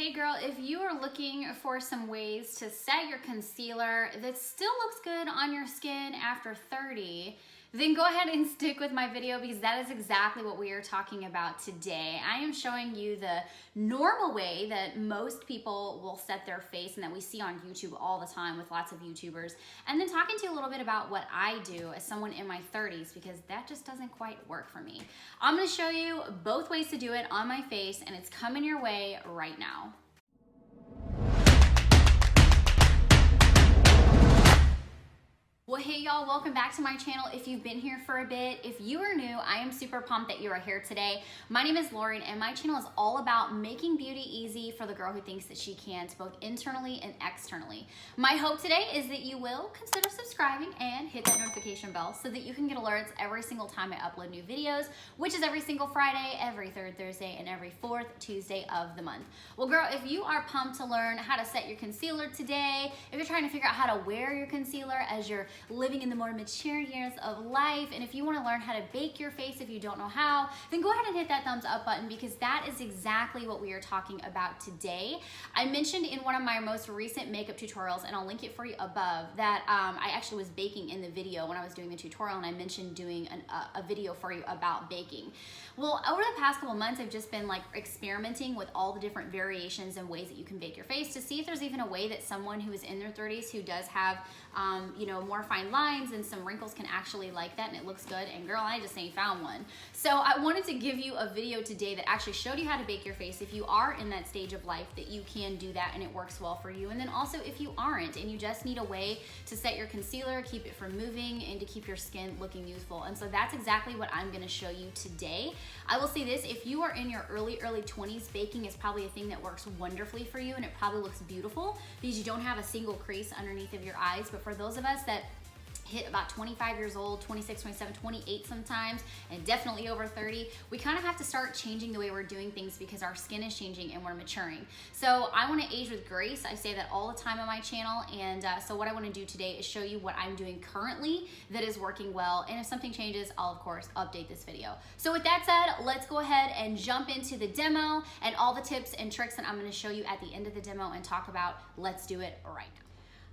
Hey girl, if you are looking for some ways to set your concealer that still looks good on your skin after 30, then go ahead and stick with my video because that is exactly what we are talking about today. I am showing you the normal way that most people will set their face and that we see on YouTube all the time with lots of YouTubers, and then talking to you a little bit about what I do as someone in my 30s because that just doesn't quite work for me. I'm going to show you both ways to do it on my face, and it's coming your way right now. Well, hey y'all, welcome back to my channel. If you've been here for a bit, if you are new, I am super pumped that you are here today. My name is Lauren and my channel is all about making beauty easy for the girl who thinks that she can, both internally and externally. My hope today is that you will consider subscribing and hit that notification bell so that you can get alerts every single time I upload new videos, which is every single Friday, every third Thursday, and every fourth Tuesday of the month. Well girl, if you are pumped to learn how to set your concealer today, if you're trying to figure out how to wear your concealer as you're living in the more mature years of life, and if you want to learn how to bake your face if you don't know how, then go ahead and hit that thumbs up button because that is exactly what we are talking about today. I mentioned in one of my most recent makeup tutorials, and I'll link it for you above, that I actually was baking in the video when I was doing the tutorial, and I mentioned doing a video for you about baking. Well, over the past couple months, I've just been like experimenting with all the different variations and ways that you can bake your face to see if there's even a way that someone who is in their 30s who does have more fine lines and some wrinkles can actually like that and it looks good. And girl, I just ain't found one. So I wanted to give you a video today that actually showed you how to bake your face if you are in that stage of life, that you can do that and it works well for you. And then also if you aren't and you just need a way to set your concealer, keep it from moving, and to keep your skin looking youthful. And so that's exactly what I'm gonna show you today. I will say this, if you are in your early 20s, baking is probably a thing that works wonderfully for you and it probably looks beautiful because you don't have a single crease underneath of your eyes. But for those of us that hit about 25 years old, 26, 27, 28 sometimes, and definitely over 30, we kind of have to start changing the way we're doing things because our skin is changing and we're maturing. So I want to age with grace. I say that all the time on my channel, and so what I want to do today is show you what I'm doing currently that is working well, and if something changes, I'll of course update this video. So with that said, let's go ahead and jump into the demo and all the tips and tricks that I'm going to show you at the end of the demo and talk about. Let's do it right now.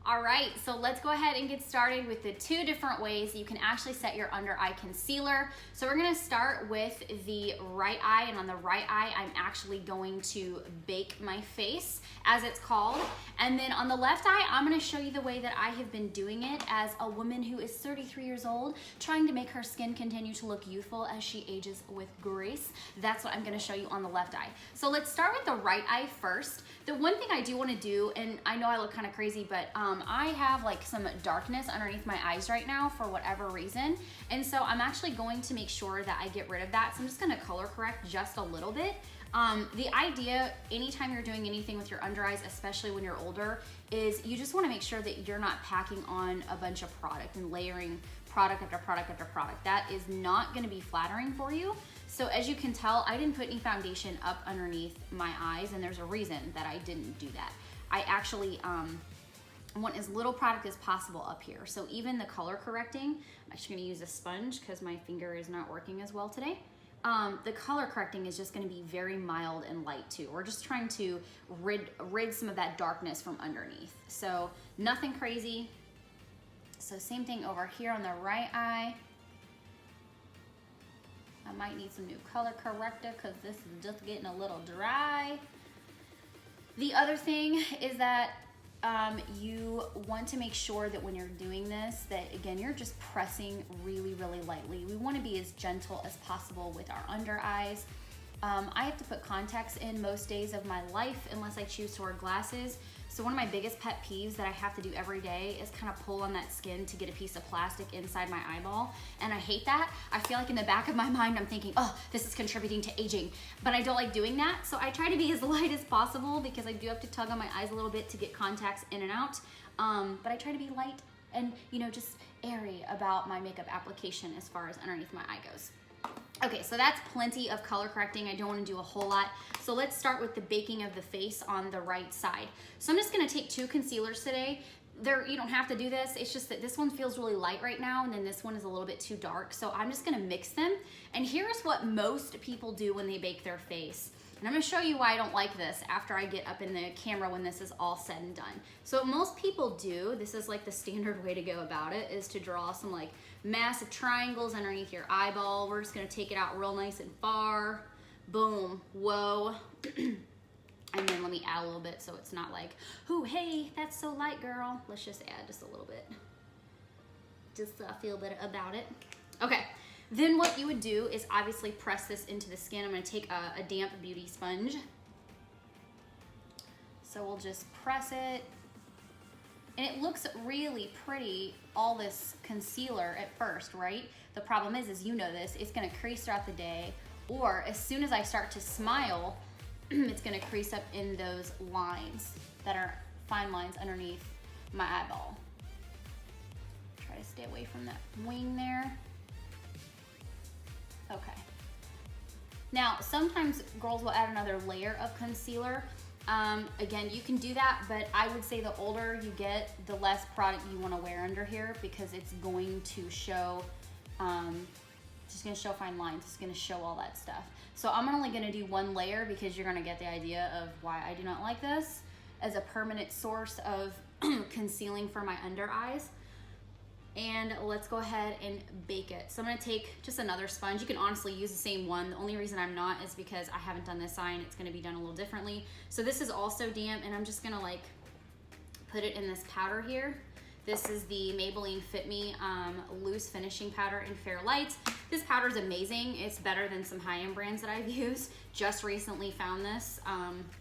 All right, so let's go ahead and get started with the two different ways you can actually set your under eye concealer. So we're gonna start with the right eye, and on the right eye, I'm actually going to bake my face, as it's called. And then on the left eye, I'm gonna show you the way that I have been doing it as a woman who is 33 years old, trying to make her skin continue to look youthful as she ages with grace. That's what I'm gonna show you on the left eye. So let's start with the right eye first. The one thing I do wanna do, and I know I look kind of crazy, but I have like some darkness underneath my eyes right now for whatever reason. And so I'm actually going to make sure that I get rid of that. So I'm just gonna color correct just a little bit. The idea, anytime you're doing anything with your under eyes, especially when you're older, is you just wanna make sure that you're not packing on a bunch of product and layering product after product after product. That is not gonna be flattering for you. So as you can tell, I didn't put any foundation up underneath my eyes, and there's a reason that I didn't do that. I actually, want as little product as possible up here. So even the color correcting, I'm actually gonna use a sponge because my finger is not working as well today. The color correcting is just gonna be very mild and light too. We're just trying to rid some of that darkness from underneath. So nothing crazy. So same thing over here on the right eye. I might need some new color corrector because this is just getting a little dry. The other thing is that you want to make sure that when you're doing this, that again, you're just pressing really, really lightly. We want to be as gentle as possible with our under eyes. I have to put contacts in most days of my life unless I choose to wear glasses. So one of my biggest pet peeves that I have to do every day is kind of pull on that skin to get a piece of plastic inside my eyeball. And I hate that. I feel like in the back of my mind, I'm thinking, oh, this is contributing to aging. But I don't like doing that. So I try to be as light as possible because I do have to tug on my eyes a little bit to get contacts in and out. But I try to be light and, just airy about my makeup application as far as underneath my eye goes. Okay, so that's plenty of color correcting. I don't want to do a whole lot. So let's start with the baking of the face on the right side. So I'm just going to take two concealers today. You don't have to do this. It's just that this one feels really light right now, and then this one is a little bit too dark. So I'm just going to mix them. And here's what most people do when they bake their face. And I'm gonna show you why I don't like this after I get up in the camera when this is all said and done. So what most people do, this is like the standard way to go about it, is to draw some like massive triangles underneath your eyeball. We're just gonna take it out real nice and far. Boom, whoa. And then let me add a little bit so it's not like, ooh, hey, that's so light, girl. Let's just add just a little bit. Just so I feel better about it. Okay, then what you would do is obviously press this into the skin. I'm gonna take a damp beauty sponge. So we'll just press it. And it looks really pretty, all this concealer at first, right? The problem is you know this, it's gonna crease throughout the day, or as soon as I start to smile, it's gonna crease up in those lines that are fine lines underneath my eyeball. Try to stay away from that wing there. Okay. Now, sometimes girls will add another layer of concealer. Again, you can do that, but I would say the older you get, the less product you wanna wear under here because it's going to show, just gonna show fine lines. It's gonna show all that stuff. So I'm only gonna do one layer because you're gonna get the idea of why I do not like this as a permanent source of concealing for my under eyes. And let's go ahead and bake it. So I'm gonna take just another sponge. You can honestly use the same one. The only reason I'm not is because I haven't done this eye and it's gonna be done a little differently. So this is also damp and I'm just gonna like put it in this powder here. This is the Maybelline Fit Me Loose Finishing Powder in Fair Lights. This powder is amazing. It's better than some high-end brands that I've used. Just recently found this.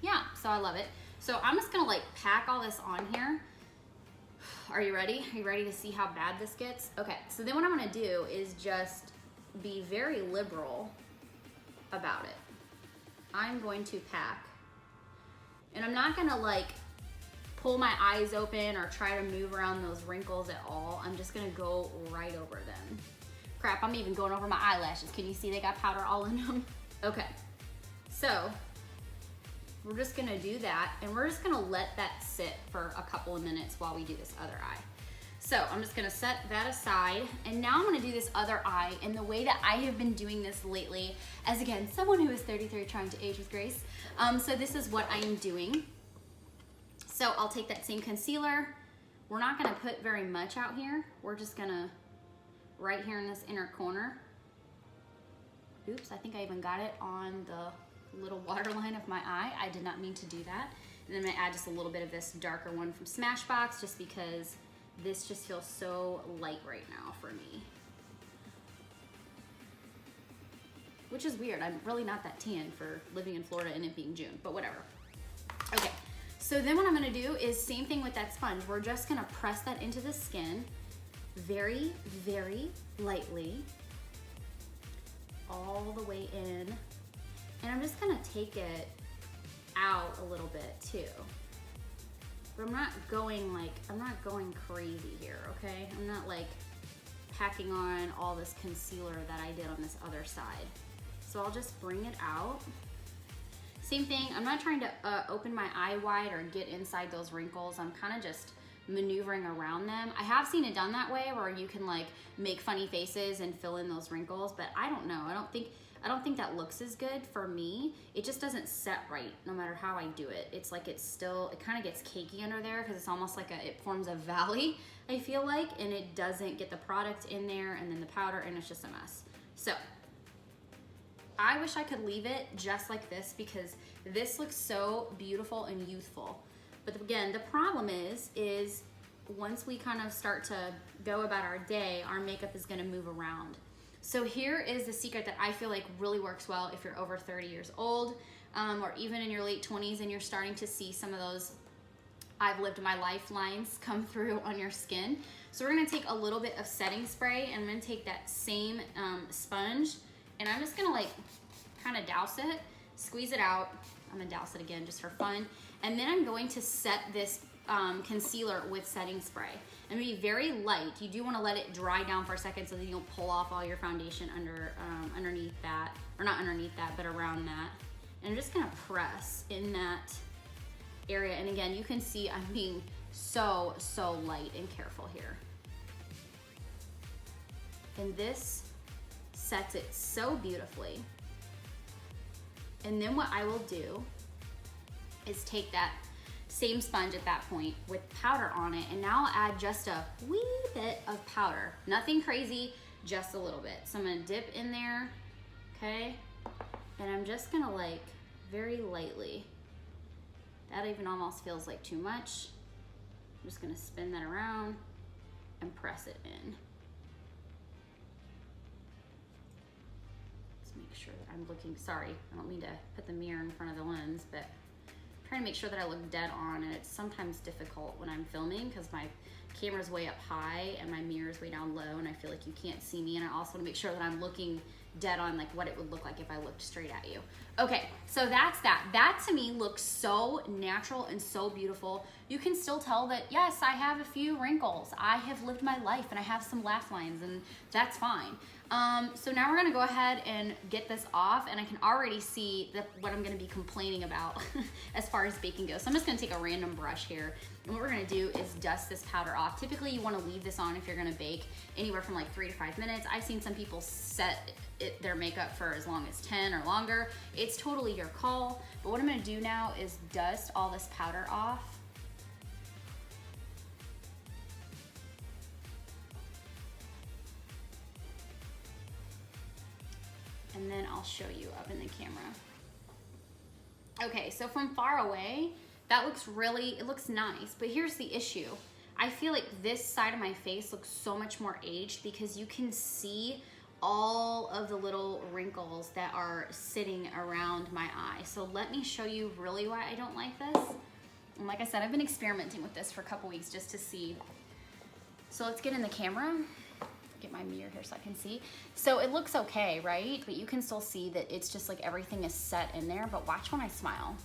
Yeah, so I love it. So I'm just gonna like pack all this on here. Are you ready? Are you ready to see how bad this gets? Okay, so then what I'm gonna do is just be very liberal about it. I'm going to pack, and I'm not gonna like pull my eyes open or try to move around those wrinkles at all. I'm just gonna go right over them. Crap, I'm even going over my eyelashes. Can you see they got powder all in them? Okay, so we're just gonna do that and we're just gonna let that sit for a couple of minutes while we do this other eye. So I'm just gonna set that aside and now I'm gonna do this other eye in the way that I have been doing this lately as, again, someone who is 33 trying to age with grace. So this is what I'm doing. So I'll take that same concealer. We're not gonna put very much out here. We're just gonna, right here in this inner corner. Oops, I think I even got it on the little waterline of my eye. I did not mean to do that. And then I'm gonna add just a little bit of this darker one from Smashbox just because this just feels so light right now for me. Which is weird, I'm really not that tan for living in Florida and it being June, but whatever. Okay. So then what I'm gonna do is same thing with that sponge. We're just gonna press that into the skin very, very lightly, all the way in. And I'm just gonna take it out a little bit too. But I'm not going crazy here, okay? I'm not like packing on all this concealer that I did on this other side. So I'll just bring it out. Same thing, I'm not trying to open my eye wide or get inside those wrinkles. I'm kind of just maneuvering around them. I have seen it done that way where you can like make funny faces and fill in those wrinkles, but I don't know. I don't think that looks as good for me. It just doesn't set right no matter how I do it. It's like it kind of gets cakey under there because it's almost like it forms a valley, I feel like, and it doesn't get the product in there and then the powder, and it's just a mess. So I wish I could leave it just like this because this looks so beautiful and youthful. But again, the problem is once we kind of start to go about our day, our makeup is gonna move around. So here is the secret that I feel like really works well if you're over 30 years old, or even in your late 20s and you're starting to see some of those I've lived my life lines come through on your skin. So we're gonna take a little bit of setting spray and I'm gonna take that same sponge and I'm just gonna like kind of douse it, squeeze it out. I'm gonna douse it again just for fun. And then I'm going to set this concealer with setting spray. And be very light. You do want to let it dry down for a second so that you don't pull off all your foundation underneath that, or not underneath that, but around that. And I'm just gonna press in that area. And again, you can see I'm being so light and careful here. And this sets it so beautifully. And then what I will do is take that same sponge at that point with powder on it, and now I'll add just a wee bit of powder. Nothing crazy, just a little bit. So I'm gonna dip in there, okay? And I'm just gonna like very lightly. That even almost feels like too much. I'm just gonna spin that around and press it in. Let's make sure that I'm looking, sorry, I don't mean to put the mirror in front of the lens, but I'm trying to make sure that I look dead on, and it's sometimes difficult when I'm filming because my camera's way up high and my mirror's way down low, and I feel like you can't see me, and I also want to make sure that I'm looking dead on, like what it would look like if I looked straight at you. Okay, so that's that. That to me looks so natural and so beautiful. You can still tell that, yes, I have a few wrinkles. I have lived my life and I have some laugh lines, and that's fine. So now we're gonna go ahead and get this off, and I can already see what I'm gonna be complaining about as far as baking goes. So I'm just gonna take a random brush here, and what we're gonna do is dust this powder off. Typically you wanna leave this on if you're gonna bake anywhere from like 3 to 5 minutes. I've seen some people set their makeup for as long as 10 or longer. It's totally your call, but what I'm gonna do now is dust all this powder off. And then I'll show you up in the camera. Okay, so from far away, that looks really, it looks nice, but here's the issue. I feel like this side of my face looks so much more aged because you can see all of the little wrinkles that are sitting around my eye. So let me show you really why I don't like this. And like I said, I've been experimenting with this for a couple weeks just to see. So let's get in the camera. Get my mirror here so I can see. So it looks okay, right? But you can still see that it's just like everything is set in there, but watch when I smile.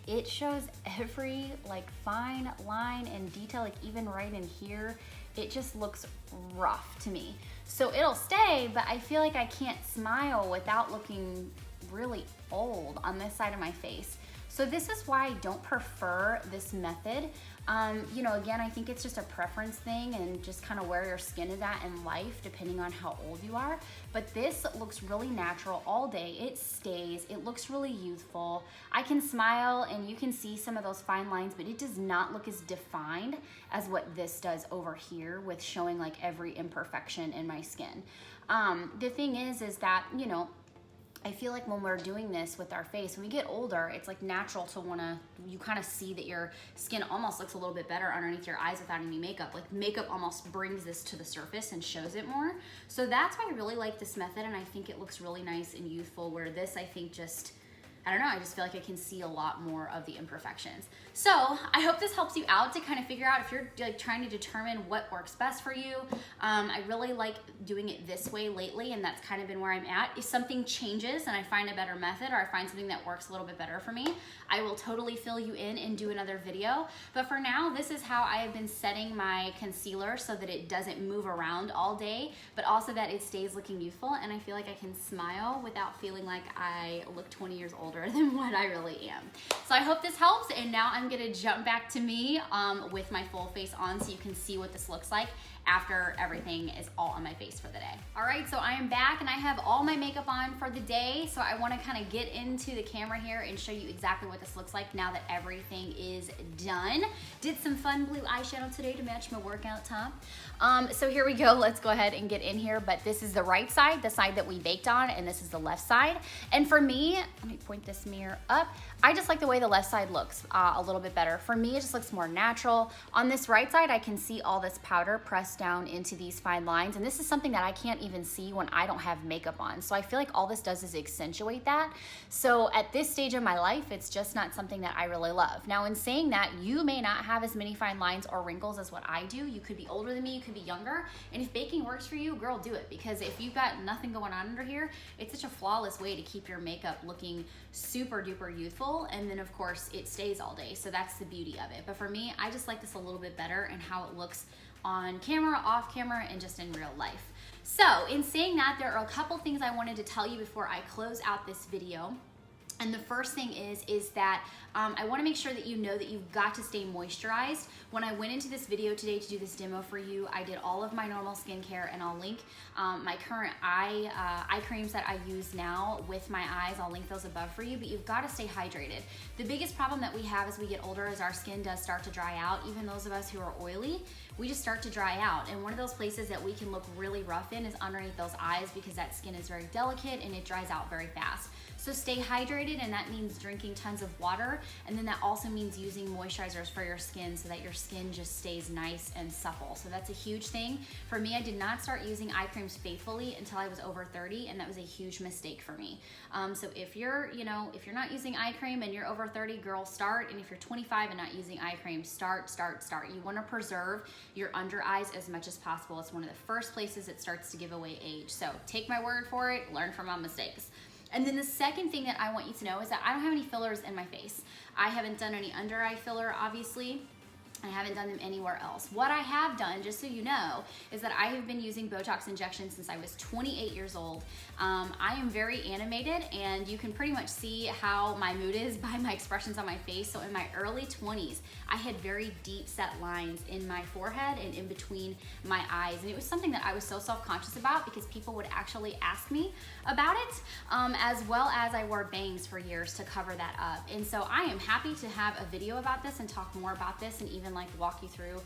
It shows every like fine line and detail, like even right in here, it just looks rough to me. So it'll stay, but I feel like I can't smile without looking really old on this side of my face. So this is why I don't prefer this method. You know, again, I think it's just a preference thing and just kind of where your skin is at in life, depending on how old you are. But this looks really natural all day. It stays, it looks really youthful. I can smile and you can see some of those fine lines, but it does not look as defined as what this does over here with showing like every imperfection in my skin. The thing is that, you know, I feel like when we're doing this with our face, when we get older, it's like natural to wanna, you kind of see that your skin almost looks a little bit better underneath your eyes without any makeup. Like makeup almost brings this to the surface and shows it more. So that's why I really like this method, and I think it looks really nice and youthful, where this I think just, I don't know, I just feel like I can see a lot more of the imperfections. So I hope this helps you out to kind of figure out if you're like trying to determine what works best for you. I really like doing it this way lately, and that's kind of been where I'm at. If something changes and I find a better method, or I find something that works a little bit better for me, I will totally fill you in and do another video. But for now, this is how I have been setting my concealer so that it doesn't move around all day, but also that it stays looking youthful, and I feel like I can smile without feeling like I look 20 years older than what I really am. So I hope this helps, and now I'm gonna jump back to me with my full face on so you can see what this looks like after everything is all on my face for the day. All right, so I am back and I have all my makeup on for the day, so I wanna kind of get into the camera here and show you exactly what this looks like now that everything is done. Did some fun blue eyeshadow today to match my workout top. So here we go, let's go ahead and get in here, but this is the right side, the side that we baked on, and this is the left side. And for me, let me point this mirror up, I just like the way the left side looks a little bit better. For me, it just looks more natural. On this right side, I can see all this powder pressed down into these fine lines, and this is something that I can't even see when I don't have makeup on. So I feel like all this does is accentuate that. So at this stage of my life, it's just not something that I really love. Now in saying that, you may not have as many fine lines or wrinkles as what I do. You could be older than me, you could be younger, and if baking works for you, girl, do it, because if you've got nothing going on under here, it's such a flawless way to keep your makeup looking super duper youthful, and then of course it stays all day, so that's the beauty of it. But for me, I just like this a little bit better and how it looks on camera, off camera, and just in real life. So in saying that, there are a couple things I wanted to tell you before I close out this video. And the first thing is that I want to make sure that you know that you've got to stay moisturized. When I went into this video today to do this demo for you, I did all of my normal skincare, and I'll link my current eye creams that I use now with my eyes. I'll link those above for you, but you've got to stay hydrated. The biggest problem that we have as we get older is our skin does start to dry out. Even those of us who are oily, we just start to dry out. And one of those places that we can look really rough in is underneath those eyes, because that skin is very delicate and it dries out very fast. So stay hydrated, and that means drinking tons of water, and then that also means using moisturizers for your skin so that your skin just stays nice and supple. So that's a huge thing. For me, I did not start using eye creams faithfully until I was over 30, and that was a huge mistake for me. So if you're not using eye cream and you're over 30, girl, start. And if you're 25 and not using eye cream, start. You wanna preserve your under eyes as much as possible. It's one of the first places it starts to give away age. So take my word for it, learn from my mistakes. And then the second thing that I want you to know is that I don't have any fillers in my face. I haven't done any under eye filler, obviously. I haven't done them anywhere else. What I have done, just so you know, is that I have been using Botox injections since I was 28 years old. I am very animated, and you can pretty much see how my mood is by my expressions on my face. So in my early 20s, I had very deep set lines in my forehead and in between my eyes. And it was something that I was so self-conscious about, because people would actually ask me about it, as well as I wore bangs for years to cover that up. And so I am happy to have a video about this and talk more about this, and even like walk you through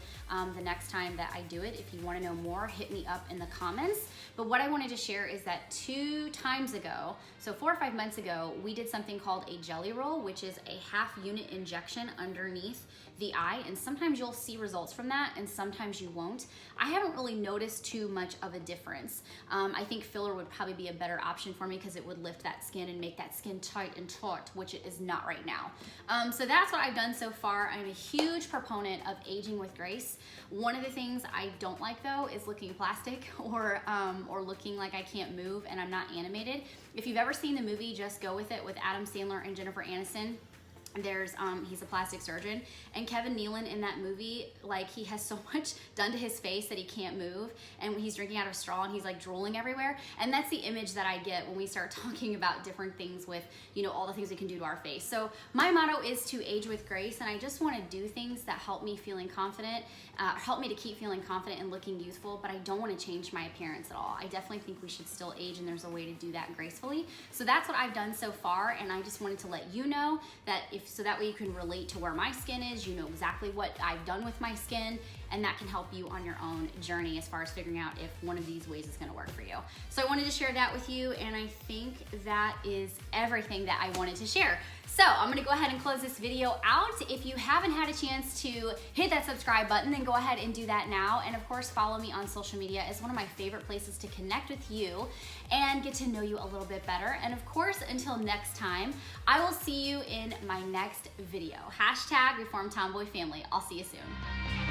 the next time that I do it. If you want to know more, hit me up in the comments. But what I wanted to share is that 2 times ago, so 4 or 5 months ago, we did something called a jelly roll, which is a half unit injection underneath the eye. And sometimes you'll see results from that, and sometimes you won't. I haven't really noticed too much of a difference. I think filler would probably be a better option for me, because it would lift that skin and make that skin tight and taut, which it is not right now. So that's what I've done so far. I'm a huge proponent of aging with grace. One of the things I don't like, though, is looking plastic or looking like I can't move and I'm not animated. If you've ever seen the movie Just Go With It with Adam Sandler and Jennifer Aniston, there's he's a plastic surgeon, and Kevin Nealon in that movie, like, he has so much done to his face that he can't move, and he's drinking out of a straw and he's like drooling everywhere. And that's the image that I get when we start talking about different things with, you know, all the things we can do to our face. So my motto is to age with grace, and I just want to do things that help me feeling confident, help me to keep feeling confident and looking youthful, but I don't want to change my appearance at all. I definitely think we should still age, and there's a way to do that gracefully. So that's what I've done so far, and I just wanted to let you know that so that way you can relate to where my skin is, you know exactly what I've done with my skin, and that can help you on your own journey as far as figuring out if one of these ways is gonna work for you. So I wanted to share that with you, and I think that is everything that I wanted to share. So I'm gonna go ahead and close this video out. If you haven't had a chance to hit that subscribe button, then go ahead and do that now. And of course, follow me on social media. It's one of my favorite places to connect with you and get to know you a little bit better. And of course, until next time, I will see you in my next video. #ReformTomboyFamily. I'll see you soon.